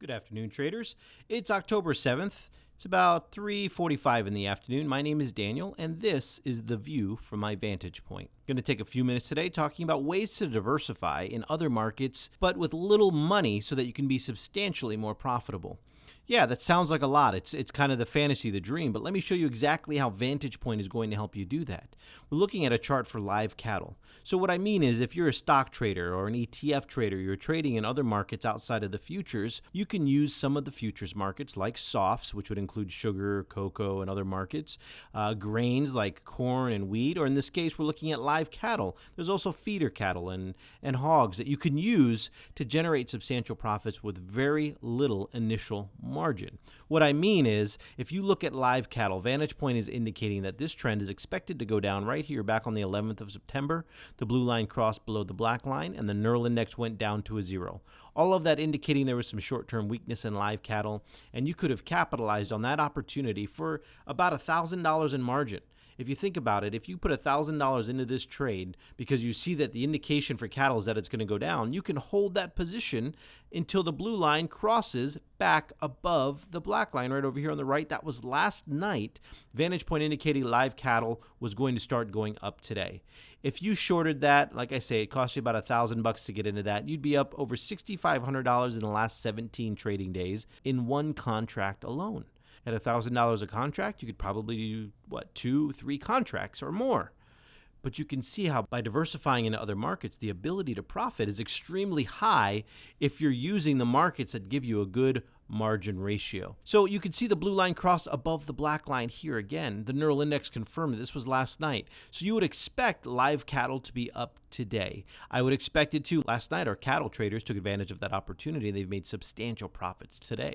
Good afternoon, traders. It's October 7th. It's about 3:45 in the afternoon. My name is Daniel, and this is The View from my Vantage Point. Going to take a few minutes today talking about ways to diversify in other markets, but with little money so that you can be substantially more profitable. Yeah, that sounds like a lot. It's kind of the fantasy, the dream, but let me show you exactly how VantagePoint is going to help you do that. We're looking at a chart for live cattle. So what I mean is if you're a stock trader or an ETF trader, you're trading in other markets outside of the futures, you can use some of the futures markets like softs, which would include sugar, cocoa, and other markets, grains like corn and wheat, or in this case, we're looking at live cattle. There's also feeder cattle and hogs that you can use to generate substantial profits with very little initial margin. What I mean is, if you look at live cattle, VantagePoint is indicating that this trend is expected to go down right here back on the 11th of September. The blue line crossed below the black line, and the Neural Index went down to a 0. All of that indicating there was some short-term weakness in live cattle, and you could have capitalized on that opportunity for about $1,000 in margin. If you think about it, if you put $1,000 into this trade because you see that the indication for cattle is that it's going to go down, you can hold that position until the blue line crosses back above the black line right over here on the right. That was last night. VantagePoint indicating live cattle was going to start going up today. If you shorted that, like I say, it cost you about $1,000 to get into that. You'd be up over $6,500 in the last 17 trading days in one contract alone. At $1,000 a contract, you could probably do, 2, 3 contracts or more. But you can see how by diversifying into other markets, the ability to profit is extremely high if you're using the markets that give you a good margin ratio. So you can see the blue line crossed above the black line here again. The Neural Index confirmed that this was last night. So you would expect live cattle to be up today. I would expect it to. Last night, our cattle traders took advantage of that opportunity. They've made substantial profits today.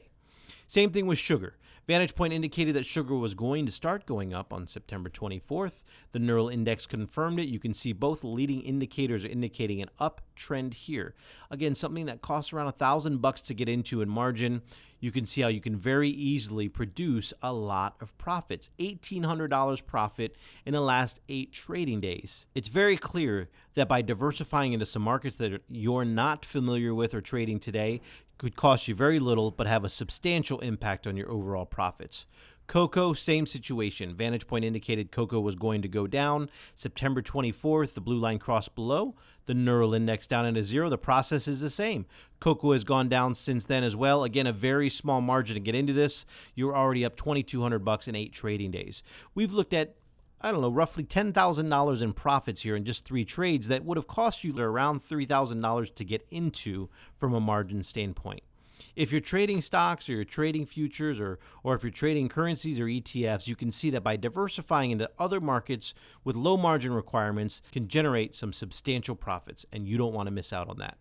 Same thing with sugar. VantagePoint indicated that sugar was going to start going up on September 24th. The Neural Index confirmed it. You can see both leading indicators are indicating an uptrend here. Again, something that costs around $1,000 to get into in margin. You can see how you can very easily produce a lot of profits. $1,800 profit in the last 8 trading days. It's very clear that by diversifying into some markets that you're not familiar with or trading today, could cost you very little but have a substantial impact on your overall profits. Cocoa, same situation. VantagePoint indicated cocoa was going to go down. September 24th, the blue line crossed below. The Neural Index down into 0. The process is the same. Cocoa has gone down since then as well. Again, a very small margin to get into this. You're already up $2,200 in 8 trading days. We've looked at roughly $10,000 in profits here in just 3 trades that would have cost you around $3,000 to get into from a margin standpoint. If you're trading stocks or you're trading futures or if you're trading currencies or ETFs, you can see that by diversifying into other markets with low margin requirements can generate some substantial profits, and you don't want to miss out on that.